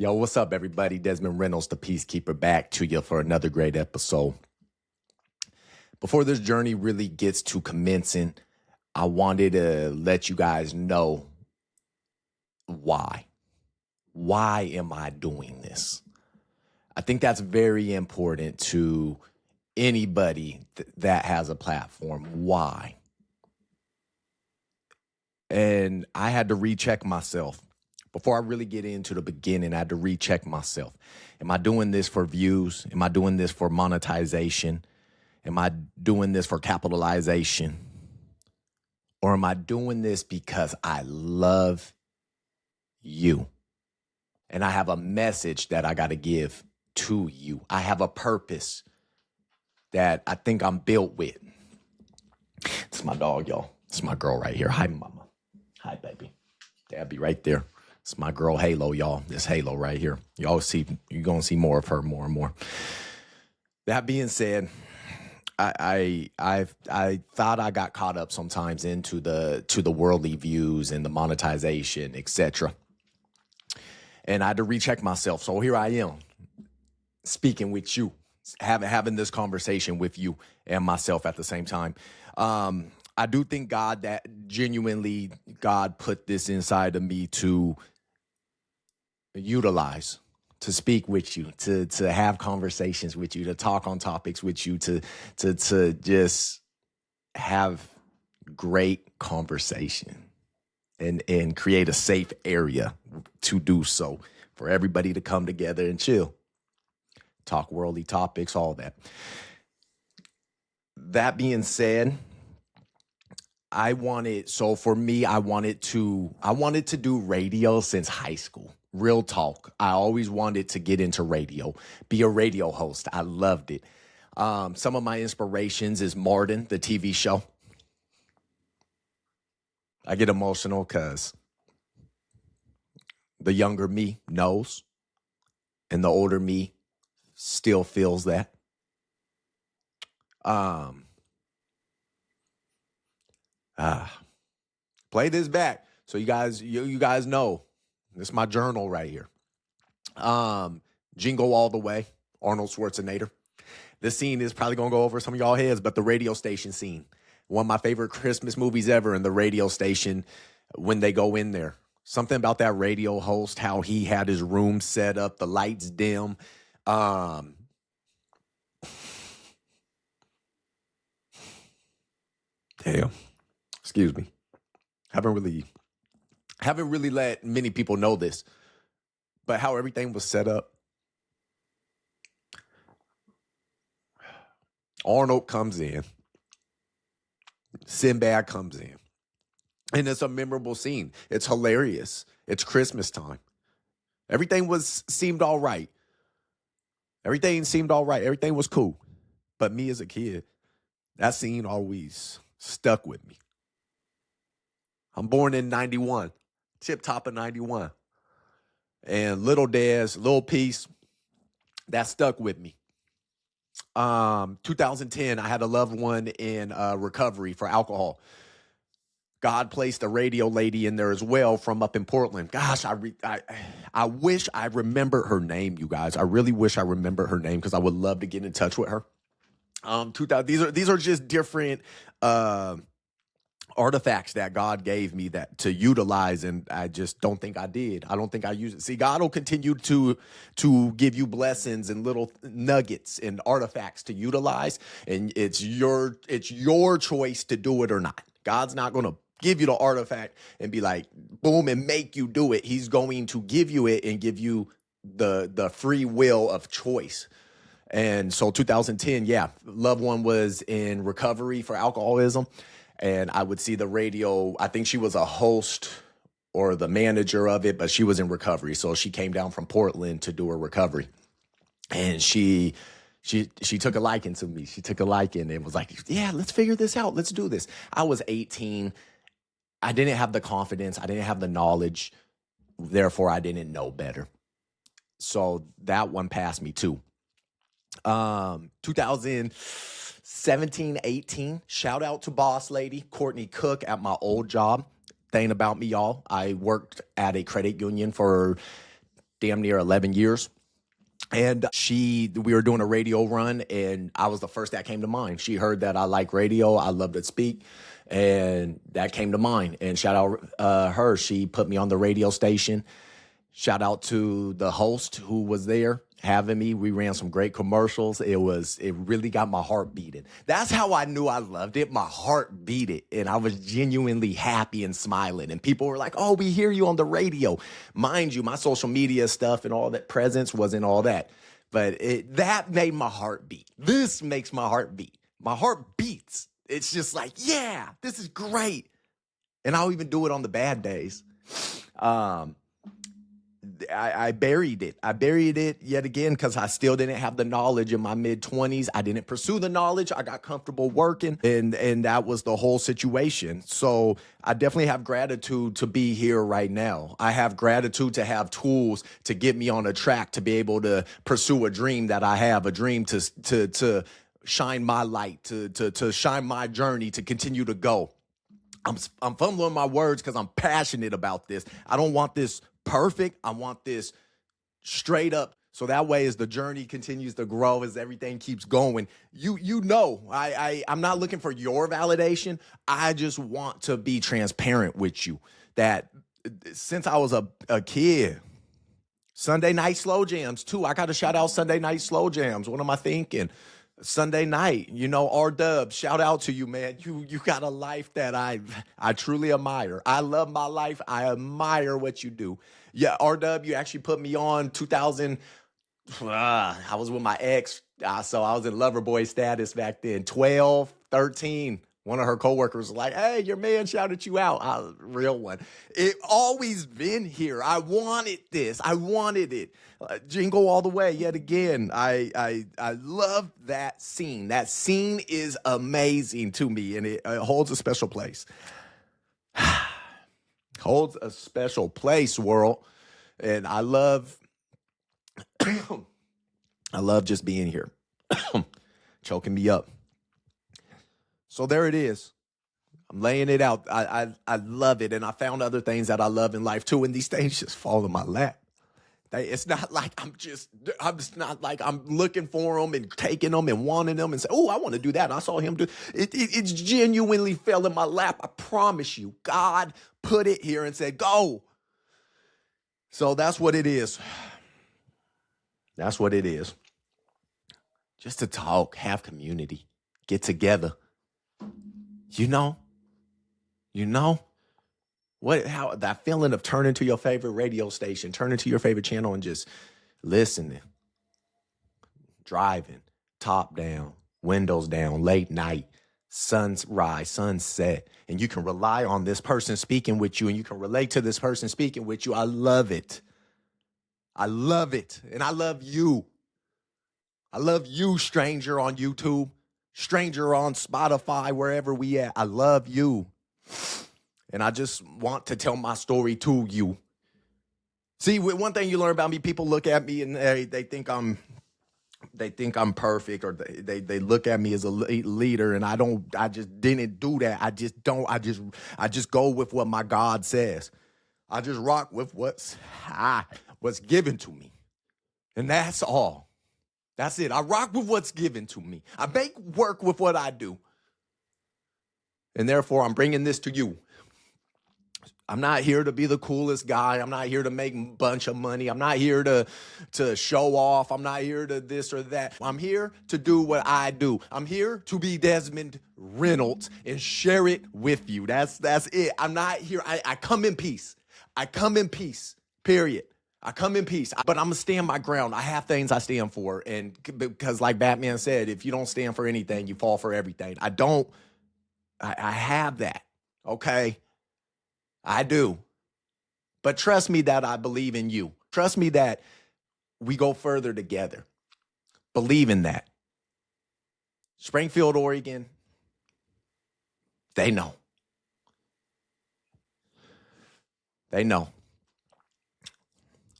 Yo, what's up, everybody? Desmond Reynolds, the Peacekeeper, back to you for another great episode. Before this journey really gets to commencing, I wanted to let you guys know why. Why am I doing this? I think that's very important to anybody that has a platform. Why? And I had to recheck myself. Before I really get into the beginning, I had to recheck myself. Am I doing this for views? Am I doing this for monetization? Am I doing this for capitalization? Or am I doing this because I love you? And I have a message that I got to give to you. I have a purpose that I think I'm built with. It's my dog, y'all. It's my girl right here. Hi, mama. Hi, baby. Dad be right there. It's my girl Halo, y'all. This Halo right here. You're gonna see more of her more and more. That being said, I thought I got caught up sometimes into the worldly views and the monetization, etc. And I had to recheck myself. So here I am, speaking with you, having this conversation with you and myself at the same time. I do think God put this inside of me to utilize, to speak with you, to have conversations with you, to talk on topics with you, to just have great conversation and create a safe area to do so, for everybody to come together and chill, talk worldly topics, all that. That being said, I wanted to do radio since high school. Real talk. I always wanted to get into radio, be a radio host. I loved it. Some of my inspirations is Martin, the TV show. I get emotional because the younger me knows, and the older me still feels that. Play this back so you guys know. This is my journal right here. Jingle All the Way, Arnold Schwarzenegger. This scene is probably going to go over some of y'all heads, but the radio station scene. One of my favorite Christmas movies ever, in the radio station when they go in there. Something about that radio host, how he had his room set up, the lights dim. Damn. Excuse me. Haven't really let many people know this, but how everything was set up. Arnold comes in. Sinbad comes in. And it's a memorable scene. It's hilarious. It's Christmas time. Everything seemed all right. Everything was cool. But me as a kid, that scene always stuck with me. I'm born in 91, tip top of 91. And Little Piece, that stuck with me. 2010, I had a loved one in recovery for alcohol. God placed a radio lady in there as well from up in Portland. Gosh, I wish I remembered her name, you guys. I really wish I remembered her name, because I would love to get in touch with her. These are just different artifacts that God gave me that to utilize, and I just don't think I did. I don't think I used it. See, God will continue to give you blessings and little nuggets and artifacts to utilize, and it's your choice to do it or not. God's not going to give you the artifact and be like, boom, and make you do it. He's going to give you it and give you the free will of choice. And so 2010, yeah, loved one was in recovery for alcoholism. And I would see the radio. I think she was a host or the manager of it, but she was in recovery. So she came down from Portland to do her recovery. And she took a liking to me. She took a liking and was like, yeah, let's figure this out. Let's do this. I was 18. I didn't have the confidence. I didn't have the knowledge. Therefore, I didn't know better. So that one passed me too. 2017, 18, shout out to boss lady Courtney Cook at my old job. Thing about me, y'all, I worked at a credit union for damn near 11 years. And we were doing a radio run, and I was the first that came to mind. She heard that I like radio, I love to speak, and that came to mind. And shout out her, she put me on the radio station. Shout out to the host who was there having me. We ran some great commercials. It really got my heart beating. That's how I knew I loved it. My heart beat it. And I was genuinely happy and smiling. And people were like, oh, we hear you on the radio. Mind you, my social media stuff and all that presence wasn't all that. But that made my heart beat. This makes my heart beat. My heart beats. It's just like, yeah, this is great. And I'll even do it on the bad days. I buried it. I buried it yet again because I still didn't have the knowledge in my mid-20s. I didn't pursue the knowledge. I got comfortable working, and that was the whole situation. So I definitely have gratitude to be here right now. I have gratitude to have tools to get me on a track to be able to pursue a dream that I have, a dream to shine my light, to shine my journey, to continue to go. I'm fumbling my words because I'm passionate about this. I don't want this perfect. I want this straight up. So that way, as the journey continues to grow, as everything keeps going, you know, I'm not looking for your validation. I just want to be transparent with you that since I was a kid, Sunday night slow jams too. I got to shout out Sunday night slow jams. What am I thinking? Sunday night, you know, R-Dub, shout out to you, man. You got a life that I truly admire. I love my life. I admire what you do. Yeah, R-Dub, you actually put me on 2000. I was with my ex, so I was in lover boy status back then. 12, 13. One of her coworkers was like, hey, your man shouted you out. Real one. It always been here. I wanted this. I wanted it. Jingle all the way yet again. I love that scene. That scene is amazing to me, and it holds a special place. Holds a special place, world. And I love just being here. Choking me up. So there it is. I'm laying it out. I love it. And I found other things that I love in life too. And these things just fall in my lap. It's not like I'm not like I'm looking for them and taking them and wanting them and say, oh, I want to do that. I saw him do it. It genuinely fell in my lap. I promise you. God put it here and said, go. So that's what it is. That's what it is. Just to talk, have community, get together. You know how that feeling of turning to your favorite radio station, turning to your favorite channel and just listening, driving, top down, windows down, late night, sunrise, sunset, and you can rely on this person speaking with you and you can relate to this person speaking with you. I love it. I love it. And I love you. I love you, stranger on YouTube. Stranger on Spotify, wherever we at. I love you. And I just want to tell my story to you. See, one thing you learn about me, people look at me and they think I'm perfect, or they look at me as a leader, and I just didn't do that. I just go with what my God says. I just rock with what's given to me. And that's all. That's it. I rock with what's given to me. I make work with what I do. And therefore, I'm bringing this to you. I'm not here to be the coolest guy. I'm not here to make a bunch of money. I'm not here to show off. I'm not here to this or that. I'm here to do what I do. I'm here to be Desmond Reynolds and share it with you. That's it. I'm not here. I come in peace. I come in peace, period. I come in peace, but I'm going to stand my ground. I have things I stand for. And because like Batman said, if you don't stand for anything, you fall for everything. I have that. Okay. I do. But trust me that I believe in you. Trust me that we go further together. Believe in that. Springfield, Oregon, they know. They know.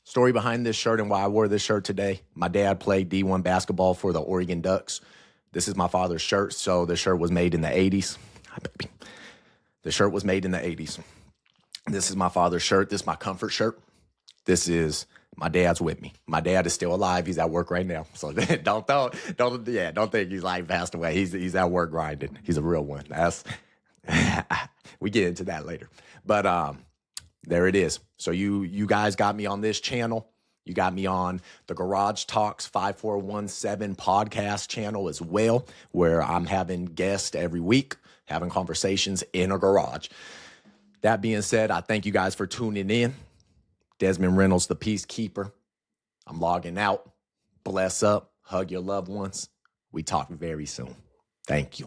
Story behind this shirt and why I wore this shirt today. My dad played D1 basketball for the Oregon Ducks. This is my father's shirt, so the shirt was made in the 80s. The shirt was made in the 80s. This is my father's shirt. This is my comfort shirt. This is My dad's with me. My dad is still alive. He's at work right now. So don't think he's like passed away. He's at work grinding. He's a real one. That's we get into that later. But there it is. So you guys got me on this channel. You got me on the Garage Talks 5417 podcast channel as well, where I'm having guests every week, having conversations in a garage. That being said, I thank you guys for tuning in. Desmond Reynolds, the Peacekeeper. I'm logging out. Bless up. Hug your loved ones. We talk very soon. Thank you.